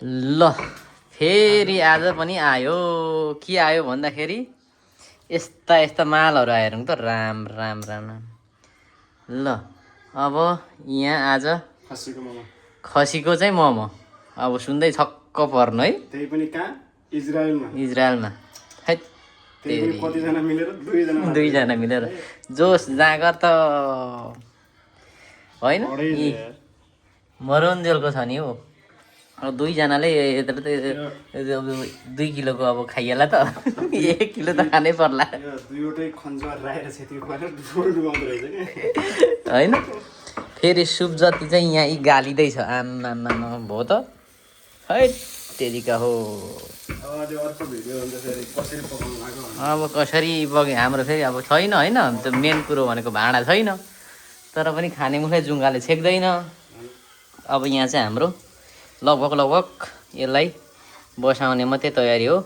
ल फेरि आज पनि आयो के आयो भन्दाखेरि यस्ता यस्ता मालहरू आएर त राम राम राम राम। ल अब यहाँ आज खसीको चाहिँ मोमो अब सुन्दै छक्क पर्नु है। त्यही पनि कहाँ? इजरायलमा हैट कतिजना मिलेर? दुईजना मिलेर जोस जाँगर त होइन मरुन्जेलको छ नि हो। अब दुईजनाले यत्रो त 2 किलोको अब खाइएला त 1 किलो त खानै पर्ला दुईवटै खन्जर राखेर सेती पारेर डुबाउँदो रहेछ के होइन। फेरि सुप जति चाहिँ यहाँ यी गालिँदैछ आम्मामा भयो त है तेरिका हो। अब कसरी बग्यो हाम्रो फेरि अब छैन होइन त्यो मेन कुरो भनेको भाँडा छैन तर पनि खाने मुखै जुङ्गाले छेक्दैन। अब यहाँ चाहिँ हाम्रो लगभग यसलाई बसाउने मात्रै तयारी हो।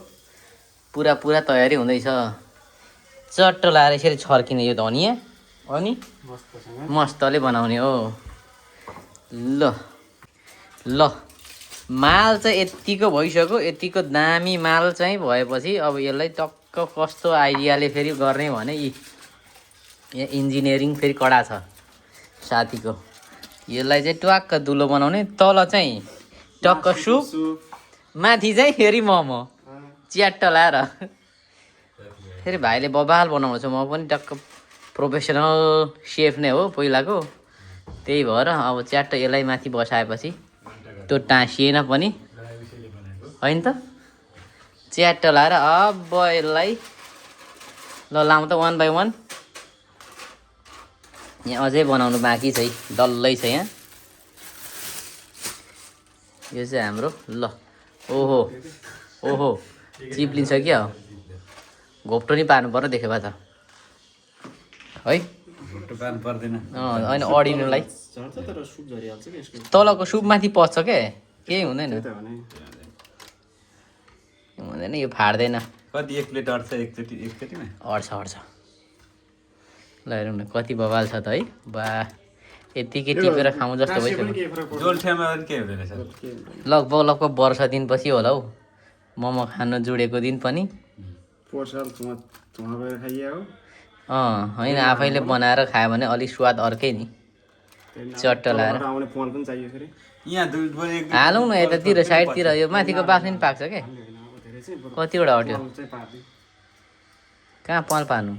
पुरा तयारी हुँदैछ। चट्ट लाएर यसरी छर्किने यो धनियाँ अनि मस्तले बनाउने हो। ल माल चाहिँ यत्तिको भइसक्यो। यत्तिको दामी माल चाहिँ भएपछि अब यसलाई टक्क कस्तो आइडियाले फेरि गर्ने भने यहाँ इन्जिनियरिङ फेरि कडा छ साथीको। यसलाई चाहिँ ट्वाक्क दुलो बनाउने तल चाहिँ टक्क सुप माथि चाहिँ फेरि मोमो च्याट्ट लाएर फेरि भाइले बबाल बनाउँछ। म पनि टक्क प्रोफेसनल सेफ नै हो पहिलाको त्यही भएर अब च्याट्ट यसलाई माथि बसाएपछि त्यो टाँसिएन पनि होइन त च्याट्ट लाएर अब यसलाई ल लाउँ त 1 बाई 1। यहाँ अझै बनाउनु बाँकी छ डल्लै छ यहाँ। यो चाहिँ हाम्रो ल ओहो चिप्लिन्छ क्या घोप्टो नि पार्नु पर्यो देख्यो भए त है होइन अडिनुलाई तलको सुप माथि पस्छ के केही हुँदैन यो फाट्दैन। कति 1 प्लेट अट्छ एकचोटिमा अट्छ ल हेरौँ न कति बवाल छ त है। बा यतिकै टिपेर खाउँ जस्तो भइसक्यो। लगभग वर्ष दिनपछि होला हौ मोमो खानु जुडेको दिन पनि। होइन आफैले बनाएर खायो भने अलिक स्वाद अर्कै नि चट्ट लाएर हालौँ न यतातिर साइडतिर। यो माथिको बाफ्ले पनि पाक्छ क्या कतिवटा हट्यो कहाँ पल पार्नु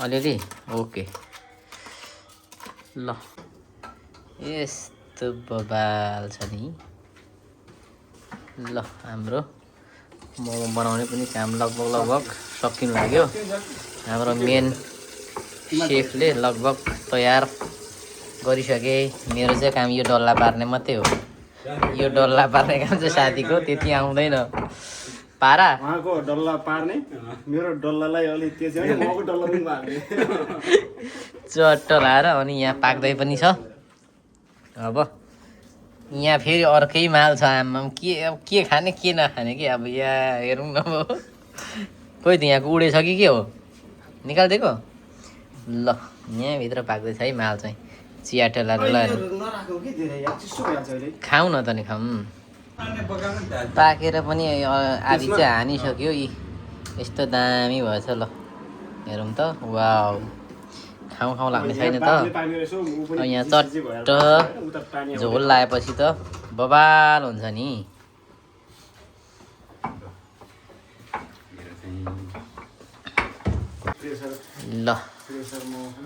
अलिअलि ओके। ल यस्तो बबाल छ नि। ल हाम्रो मोमो बनाउने पनि काम लगभग सकिनु लाग्यो। हाम्रो मेन सेफले लगभग तयार गरिसके। मेरो चाहिँ काम यो डल्ला पार्ने मात्रै हो। यो डल्ला पार्ने काम चाहिँ साथीको त्यति आउँदैन। पारा उहाँको डल्ला पार्ने मेरो डल्लालाई अलि तेज हैन मको डल्ला पनि पार्ने चट्ट लाएर अनि यहाँ पाक्दै पनि छ। अब यहाँ फेरि अर्कै माल छ आम्मा के खाने के नखाने कि अब यहाँ हेरौँ न अब खोइ त यहाँको उडेछ कि के हो निकालिदिएको। ल यहाँभित्र पाक्दैछ है माल चाहिँ चियाटो लाएर खाउँ न त नि खाउँ। पाकेर पनि आधी चाहिँ हानिसक्यो। यस्तो दामी भएछ। ल हेरौँ त वाउ खाउँ लाग्ने छैन त। यहाँ चट्ट झोल लाएपछि त बबाल हुन्छ नि। ल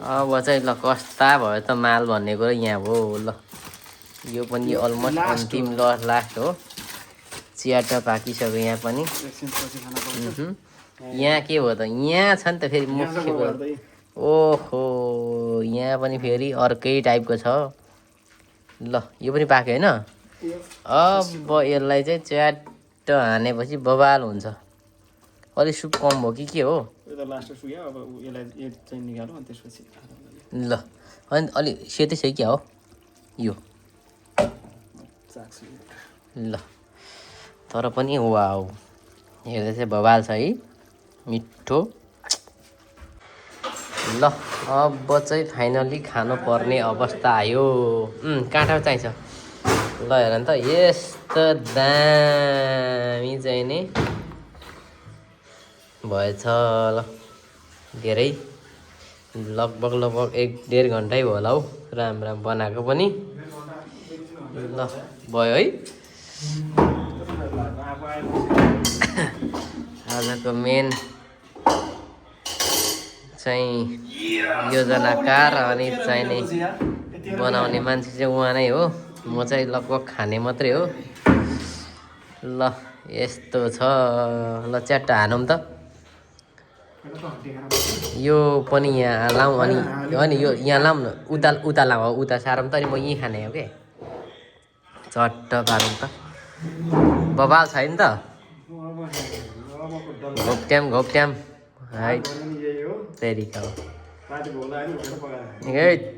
अब चाहिँ ल कस्ता भयो त माल भन्ने कुरो यहाँ हो। ल यो पनि अलमोस्ट अन्तिम लास्ट हो। चियाटा पाकिसक्यो यहाँ पनि। यहाँ के हो त यहाँ छ नि त फेरि मुख्य कुरो। ओहो यहाँ पनि फेरि अर्कै टाइपको छ। ल यो पनि पाक्यो होइन। अब यसलाई चाहिँ च्याट्ट हानेपछि बबाल हुन्छ। अलिक सुप कम भयो कि के हो। ल अनि अलि सेतै छ क्या हो यो। ल तर पनि वाउ हेर्दा चाहिँ बवाल छ है मिठो। ल अब चाहिँ फाइनली खानु पर्ने अवस्था आयो। काँटा चाहिन्छ ल हेर नि त यस्तो दामी चाहिँ नि भएछ ल धेरै लगभग 1-1.5 घन्टै भयो होला हौ राम बनाएको पनि ल भयो है आजको मेन चाहिँ योजनाकार अनि चाहिने बनाउने मान्छे चाहिँ उहाँ नै हो म चाहिँ लगभग खाने मात्रै हो ल यस्तो छ ल च्याट्टा हानौँ त यो पनि यहाँ लाउँ अनि यो यहाँ लाउँ न उता लाउँ उता सारौँ त अनि म यहीँ खाने हो क्या चट्ट पारौँ त बबाल छैन त घोप्ट्याम है तेरिका हो ए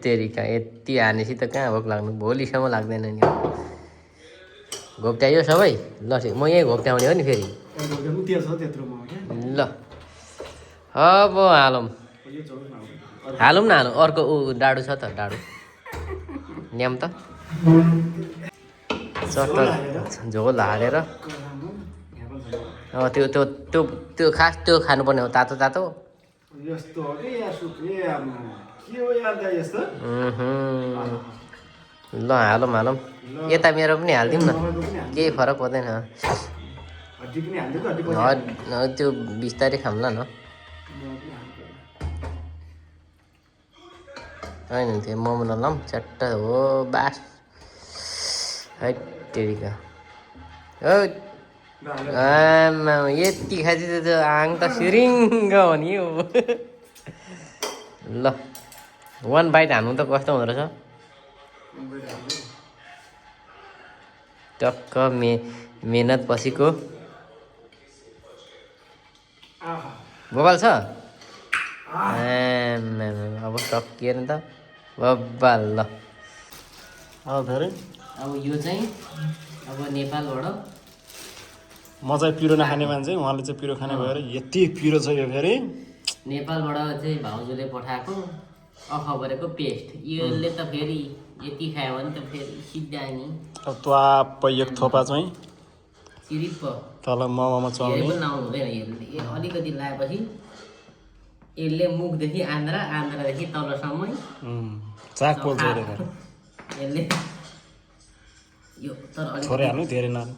तेरिका यति हानेपछि त कहाँ भोक लाग्नु भोलिसम्म लाग्दैन नि घोप्ट्यायो सबै ल म यहीँ घोप्ट्याउने हो नि फेरि ल अब हालौँ न अर्को डाडु छ त डाडु न्याम त चट्ट झोल हालेर त्यो त्यो त्यो त्यो खास त्यो खानुपर्ने हो तातो तातो यस्तो हो कि यार सुत्रे के हो यार दाइ यस्तो ल हालौँ यता मेरो पनि हालिदिउँ न केही फरक पर्दैन हड्डी पनि हाल्दियो त्यो बिस्तारै खाउँला न होइन त्यो मोमो नलाउँ च्याट्ट हो बास है तेरिका हो आमा यति खाँची त त्यो आङ त सिरिङ्ग हो नि हो ल 1 बाइट हान्नु त कस्तो हुँदो रहेछ टक्क मेहनत पछिको बबाल छ अब सकिएन त बब्बाल ल अब यो चाहिँ अब नेपालबाट म चाहिँ पिरो नखाने मान्छे उहाँले चाहिँ पिरो खाने भएर यति पिरो छ यो फेरि नेपालबाट चाहिँ भाउजूले पठाएको अखबरेको पेस्ट यसले त फेरि यति खायो भने त फेरि सिद्धा नि अब त्वाप एक थोपा चाहिँ सिरिप तल मोमोमा चल्ने पनि लाउनु हुँदैन यसले अलिकति लगाएपछि यसले मुखदेखि आन्द्रादेखि तलसम्म चाक पोल्छ यसले यो तर अलिक थोरै हाल्नु धेरै नहाल्नु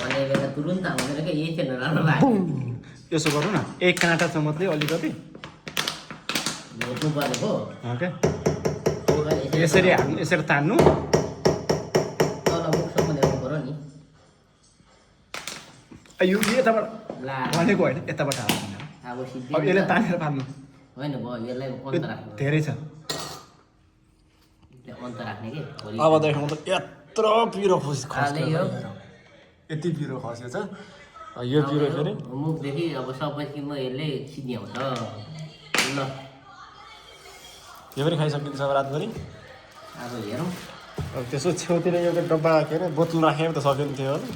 भने बेला तुरुन्त हुँदैन क्या यही चाहिँ नराम्रो लाग्यो यसो गरौँ न एक काँटा छ मात्रै अलिकति घोट्नु परेको क्या यसरी हाल्नु यसरी तान्नु तल मुखसम्म ल्याउनु पऱ्यो नि यो यताबाट ला भनेको होइन यताबाट हाल्नु अब सिद्धि अब यसलाई तानेर पार्नु होइन भयो यसलाई अन्त राख्नु धेरै छ अन्त राख्ने कि अब देख्नु त यत्रो पिरो हालै हो यति पिरो खस्यो छ यो पिरो फेरि मुखदेखि अब सबैमा यसले सिद्ध्याउँछ ल यो पनि खाइसकिन्छ रातभरि अब हेरौँ अब त्यसो छेउतिर एउटा डब्बा के अरे बोतल राखेर त सकिन्थ्यो होला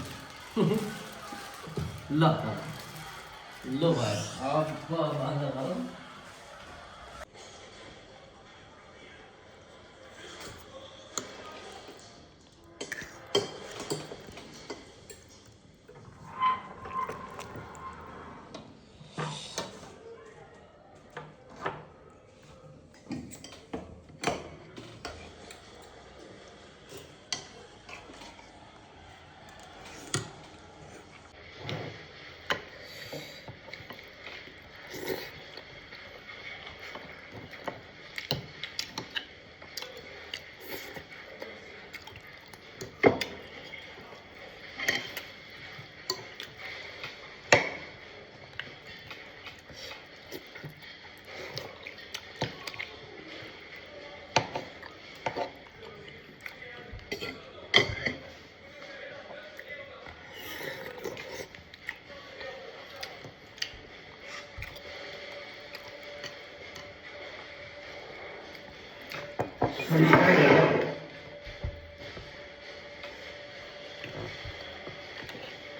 ल भयो अब अन्त गरौँ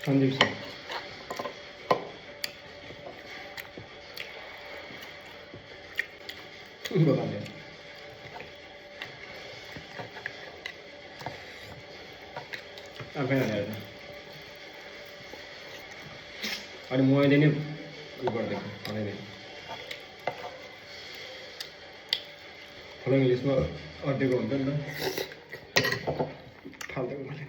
सन्दीप सर आफै हालेर अनि मैले नै उयो गरिदिएको बनाइदिएँ फलो इङ्ग्लिसमा अड्डेको हुन्छ नि त फाल्टो